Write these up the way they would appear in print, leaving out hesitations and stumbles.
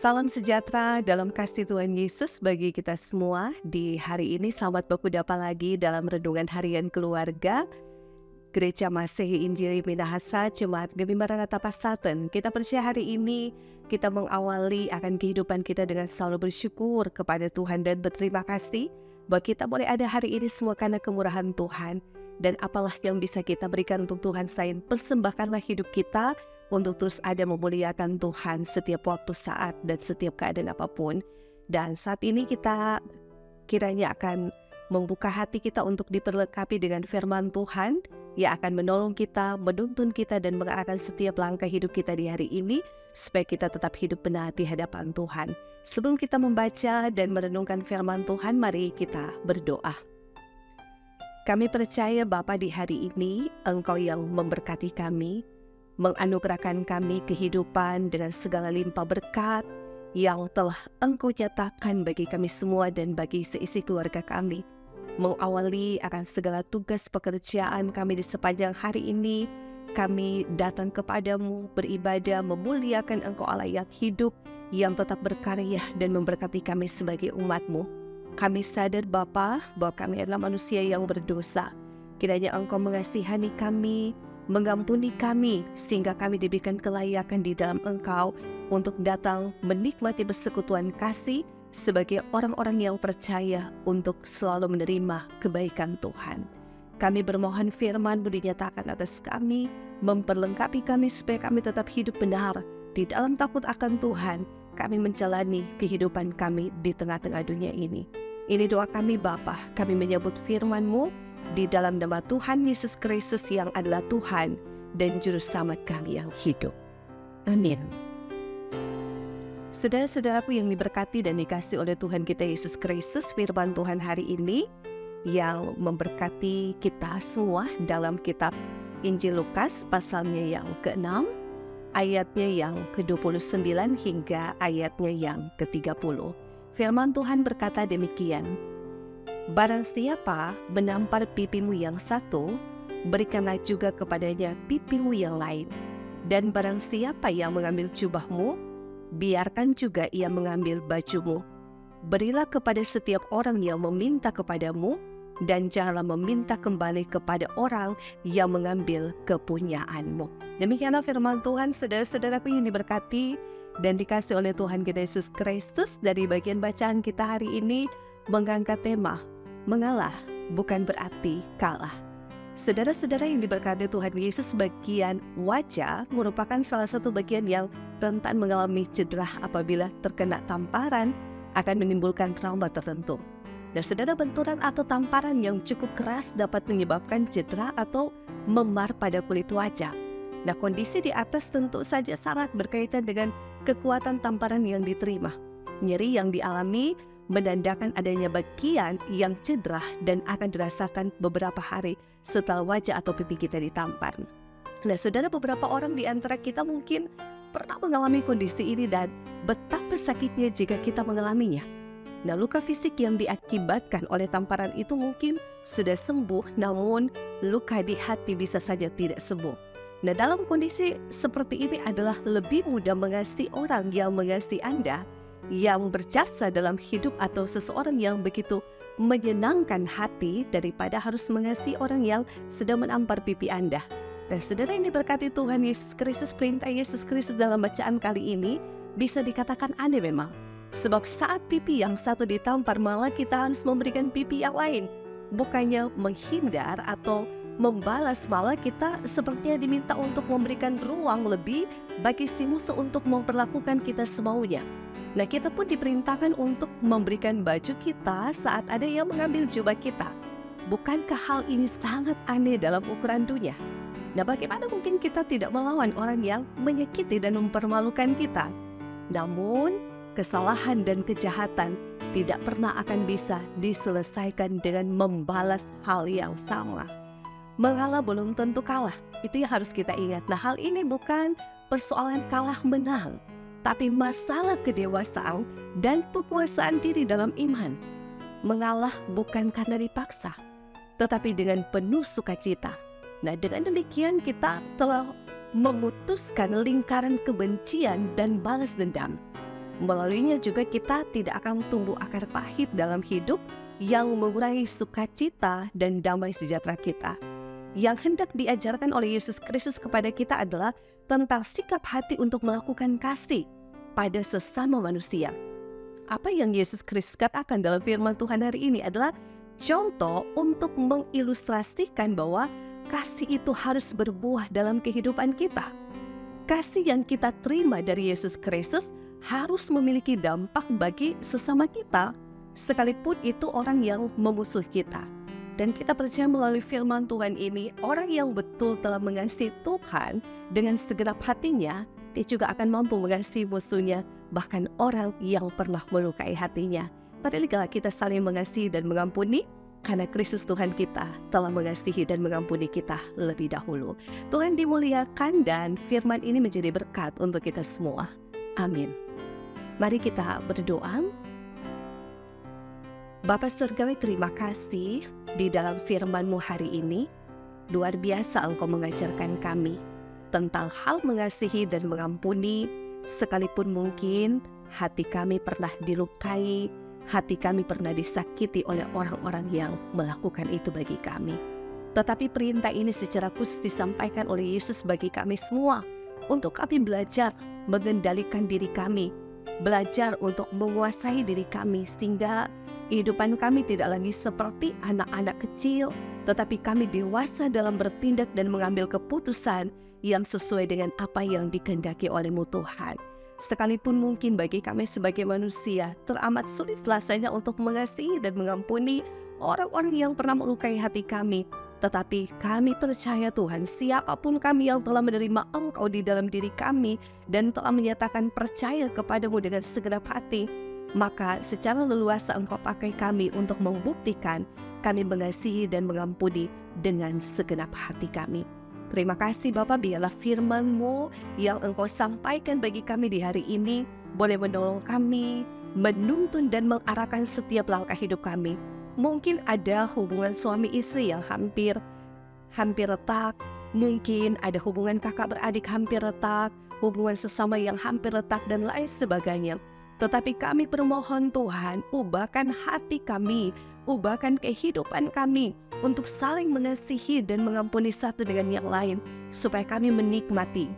Salam sejahtera dalam kasih Tuhan Yesus bagi kita semua. Di hari ini selamat berkuda lagi dalam renungan harian keluarga Gereja Masehi Injili Minahasa Jemaat Gemi Maranatha Pasaten. Kita percaya hari ini kita mengawali akan kehidupan kita dengan selalu bersyukur kepada Tuhan dan berterima kasih bahwa kita boleh ada hari ini semua karena kemurahan Tuhan. Dan apalah yang bisa kita berikan untuk Tuhan selain persembahkanlah hidup kita untuk terus ada memuliakan Tuhan setiap waktu, saat, dan setiap keadaan apapun. Dan saat ini kita kiranya akan membuka hati kita untuk diperlengkapi dengan firman Tuhan yang akan menolong kita, menuntun kita, dan mengarahkan setiap langkah hidup kita di hari ini supaya kita tetap hidup benar di hadapan Tuhan. Sebelum kita membaca dan merenungkan firman Tuhan, mari kita berdoa. Kami percaya Bapa, di hari ini Engkau yang memberkati kami, menganugerahkan kami kehidupan dengan segala limpah berkat yang telah Engkau nyatakan bagi kami semua dan bagi seisi keluarga kami. Mengawali akan segala tugas pekerjaan kami di sepanjang hari ini, kami datang kepadamu, beribadah, memuliakan Engkau Allah yang hidup, yang tetap berkarya dan memberkati kami sebagai umat-Mu. Kami sadar Bapa bahwa kami adalah manusia yang berdosa. Kiranya Engkau mengasihani kami, mengampuni kami, sehingga kami diberikan kelayakan di dalam Engkau untuk datang menikmati persekutuan kasih sebagai orang-orang yang percaya untuk selalu menerima kebaikan Tuhan. Kami bermohon firman-Mu dinyatakan atas kami, memperlengkapi kami supaya kami tetap hidup benar di dalam takut akan Tuhan. Kami menjalani kehidupan kami di tengah-tengah dunia ini. Ini doa kami Bapa, kami menyebut firman-Mu di dalam nama Tuhan Yesus Kristus yang adalah Tuhan dan Juru Selamat kami yang hidup. Amin. Saudara-saudaraku yang diberkati dan dikasih oleh Tuhan kita Yesus Kristus, firman Tuhan hari ini yang memberkati kita semua dalam kitab Injil Lukas pasalnya yang ke-6, ayatnya yang ke-29 hingga ayatnya yang ke-30. Firman Tuhan berkata demikian, "Barang siapa menampar pipimu yang satu, berikanlah juga kepadanya pipimu yang lain. Dan barang siapa yang mengambil jubahmu, biarkan juga ia mengambil bajumu. Berilah kepada setiap orang yang meminta kepadamu, dan janganlah meminta kembali kepada orang yang mengambil kepunyaanmu." Demikianlah firman Tuhan, saudara-saudaraku yang diberkati dan dikasih oleh Tuhan kita Yesus Kristus. Dari bagian bacaan kita hari ini mengangkat tema, mengalah bukan berarti kalah. Saudara-saudara yang diberkati Tuhan Yesus, bagian wajah merupakan salah satu bagian yang rentan mengalami cedera apabila terkena tamparan, akan menimbulkan trauma tertentu. Dan saudara, benturan atau tamparan yang cukup keras dapat menyebabkan cedera atau memar pada kulit wajah. Nah, kondisi di atas tentu saja sangat berkaitan dengan kekuatan tamparan yang diterima. Nyeri yang dialami menandakan adanya bagian yang cedera dan akan dirasakan beberapa hari setelah wajah atau pipi kita ditampar. Nah, saudara, beberapa orang di antara kita mungkin pernah mengalami kondisi ini dan betapa sakitnya jika kita mengalaminya. Nah, luka fisik yang diakibatkan oleh tamparan itu mungkin sudah sembuh, namun luka di hati bisa saja tidak sembuh. Nah, dalam kondisi seperti ini adalah lebih mudah mengasihi orang yang mengasihi Anda, yang berjasa dalam hidup, atau seseorang yang begitu menyenangkan hati daripada harus mengasihi orang yang sedang menampar pipi Anda. Dan saudara yang diberkati Tuhan Yesus Kristus, perintah Yesus Kristus dalam bacaan kali ini bisa dikatakan aneh memang. Sebab saat pipi yang satu ditampar, malah kita harus memberikan pipi yang lain. Bukannya menghindar atau membalas, malah kita sepertinya diminta untuk memberikan ruang lebih bagi si musuh untuk memperlakukan kita semaunya. Nah, kita pun diperintahkan untuk memberikan baju kita saat ada yang mengambil jubah kita. Bukankah hal ini sangat aneh dalam ukuran dunia? Nah, bagaimana mungkin kita tidak melawan orang yang menyakiti dan mempermalukan kita? Namun, kesalahan dan kejahatan tidak pernah akan bisa diselesaikan dengan membalas hal yang sama. Mengalah belum tentu kalah, itu yang harus kita ingat. Nah, hal ini bukan persoalan kalah menang, tapi masalah kedewasaan dan penguasaan diri dalam iman. Mengalah bukan karena dipaksa, tetapi dengan penuh sukacita. Nah, dengan demikian kita telah memutuskan lingkaran kebencian dan balas dendam. Melaluinya juga kita tidak akan tumbuh akar pahit dalam hidup yang mengurangi sukacita dan damai sejahtera kita. Yang hendak diajarkan oleh Yesus Kristus kepada kita adalah tentang sikap hati untuk melakukan kasih pada sesama manusia. Apa yang Yesus Kristus katakan dalam firman Tuhan hari ini adalah contoh untuk mengilustrasikan bahwa kasih itu harus berbuah dalam kehidupan kita. Kasih yang kita terima dari Yesus Kristus harus memiliki dampak bagi sesama kita, sekalipun itu orang yang memusuh kita. Dan kita percaya melalui firman Tuhan ini, orang yang betul telah mengasihi Tuhan dengan segenap hatinya, dia juga akan mampu mengasihi musuhnya, bahkan orang yang pernah melukai hatinya. Marilah kita saling mengasihi dan mengampuni, karena Kristus Tuhan kita telah mengasihi dan mengampuni kita lebih dahulu. Tuhan dimuliakan dan firman ini menjadi berkat untuk kita semua. Amin. Mari kita berdoa. Bapa Surgawi, terima kasih di dalam firman-Mu hari ini. Luar biasa Engkau mengajarkan kami tentang hal mengasihi dan mengampuni, sekalipun mungkin hati kami pernah dilukai, hati kami pernah disakiti oleh orang-orang yang melakukan itu bagi kami. Tetapi perintah ini secara khusus disampaikan oleh Yesus bagi kami semua, untuk kami belajar mengendalikan diri kami, belajar untuk menguasai diri kami, sehingga kehidupan kami tidak lagi seperti anak-anak kecil, tetapi kami dewasa dalam bertindak dan mengambil keputusan yang sesuai dengan apa yang dikehendaki oleh-Mu Tuhan. Sekalipun mungkin bagi kami sebagai manusia teramat sulit rasanya untuk mengasihi dan mengampuni orang-orang yang pernah melukai hati kami, tetapi kami percaya Tuhan, siapapun kami yang telah menerima Engkau di dalam diri kami dan telah menyatakan percaya kepada-Mu dengan segenap hati, maka secara leluasa Engkau pakai kami untuk membuktikan kami mengasihi dan mengampuni dengan segenap hati kami. Terima kasih Bapa, biarlah firman-Mu yang Engkau sampaikan bagi kami di hari ini boleh menolong kami, menuntun dan mengarahkan setiap langkah hidup kami. Mungkin ada hubungan suami istri yang hampir retak, mungkin ada hubungan kakak beradik hampir retak, hubungan sesama yang hampir retak dan lain sebagainya. Tetapi kami bermohon Tuhan, ubahkan hati kami, ubahkan kehidupan kami untuk saling mengasihi dan mengampuni satu dengan yang lain, supaya kami menikmati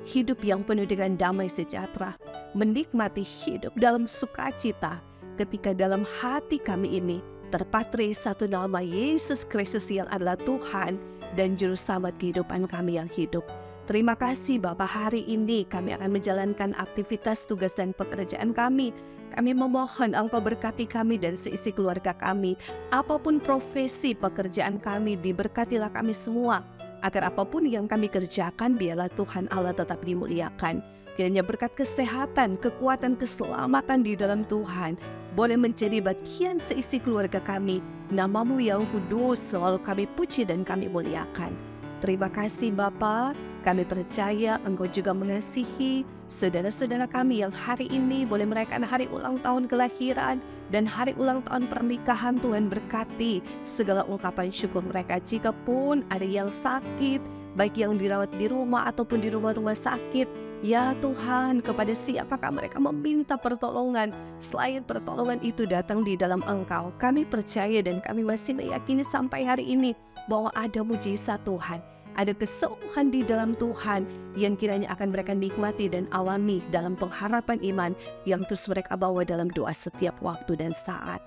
hidup yang penuh dengan damai sejahtera, menikmati hidup dalam sukacita ketika dalam hati kami ini terpatri satu nama, Yesus Kristus yang adalah Tuhan dan Juru Selamat kehidupan kami yang hidup. Terima kasih Bapa, hari ini kami akan menjalankan aktivitas, tugas dan pekerjaan kami. Kami memohon Engkau berkati kami dan seisi keluarga kami. Apapun profesi pekerjaan kami, diberkatilah kami semua. Agar apapun yang kami kerjakan, biarlah Tuhan Allah tetap dimuliakan. Kiranya berkat kesehatan, kekuatan, keselamatan di dalam Tuhan boleh menjadi bagian seisi keluarga kami. Nama-Mu yang kudus selalu kami puji dan kami muliakan. Terima kasih Bapa, kami percaya Engkau juga mengasihi saudara-saudara kami yang hari ini boleh merayakan hari ulang tahun kelahiran dan hari ulang tahun pernikahan. Tuhan berkati segala ungkapan syukur mereka. Jika pun ada yang sakit, baik yang dirawat di rumah ataupun di rumah-rumah sakit, ya Tuhan, kepada siapakah mereka meminta pertolongan selain pertolongan itu datang di dalam Engkau. Kami percaya dan kami masih meyakini sampai hari ini bahwa ada mujizat Tuhan, ada kesembuhan di dalam Tuhan yang kiranya akan mereka nikmati dan alami dalam pengharapan iman yang terus mereka bawa dalam doa setiap waktu dan saat.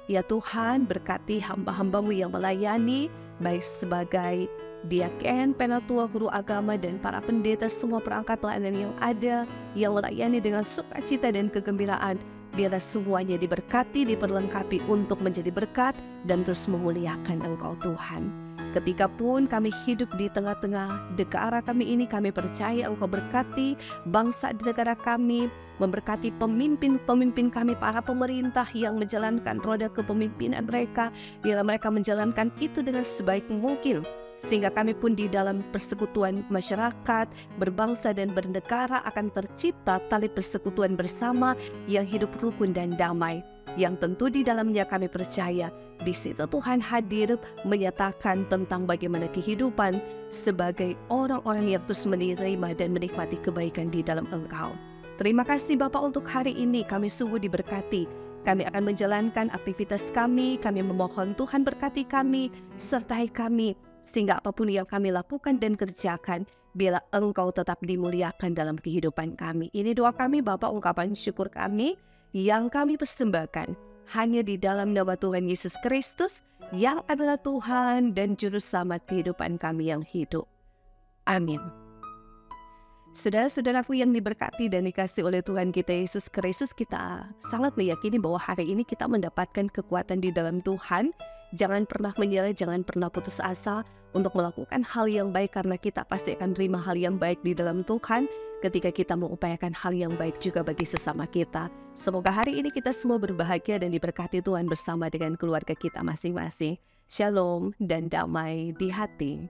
Ya Tuhan, berkati hamba-hamba-Mu yang melayani, baik sebagai diaken, penatua, guru agama, dan para pendeta, semua perangkat pelayanan yang ada, yang melayani dengan sukacita dan kegembiraan. Biarlah semuanya diberkati, diperlengkapi untuk menjadi berkat dan terus memuliakan Engkau Tuhan. Ketika pun kami hidup di tengah-tengah negara kami ini, kami percaya Engkau berkati bangsa di negara kami, memberkati pemimpin-pemimpin kami, para pemerintah yang menjalankan roda kepemimpinan mereka. Biarlah mereka menjalankan itu dengan sebaik mungkin, sehingga kami pun di dalam persekutuan masyarakat, berbangsa dan bernegara akan tercipta tali persekutuan bersama yang hidup rukun dan damai, yang tentu di dalamnya kami percaya di situ Tuhan hadir menyatakan tentang bagaimana kehidupan sebagai orang-orang yang terus menerima dan menikmati kebaikan di dalam Engkau. Terima kasih Bapak untuk hari ini, kami sungguh diberkati. Kami akan menjalankan aktivitas kami memohon Tuhan berkati kami, sertai kami, sehingga apapun yang kami lakukan dan kerjakan, biarlah Engkau tetap dimuliakan dalam kehidupan kami. Ini doa kami Bapak, ungkapan syukur kami yang kami persembahkan hanya di dalam nama Tuhan Yesus Kristus, yang adalah Tuhan dan Juru Selamat kehidupan kami yang hidup. Amin. Saudara-saudaraku yang diberkati dan dikasihi oleh Tuhan kita Yesus Kristus, kita sangat meyakini bahwa hari ini kita mendapatkan kekuatan di dalam Tuhan. Jangan pernah menyerah, jangan pernah putus asa untuk melakukan hal yang baik, karena kita pasti akan terima hal yang baik di dalam Tuhan ketika kita mengupayakan hal yang baik juga bagi sesama kita. Semoga hari ini kita semua berbahagia dan diberkati Tuhan bersama dengan keluarga kita masing-masing. Shalom dan damai di hati.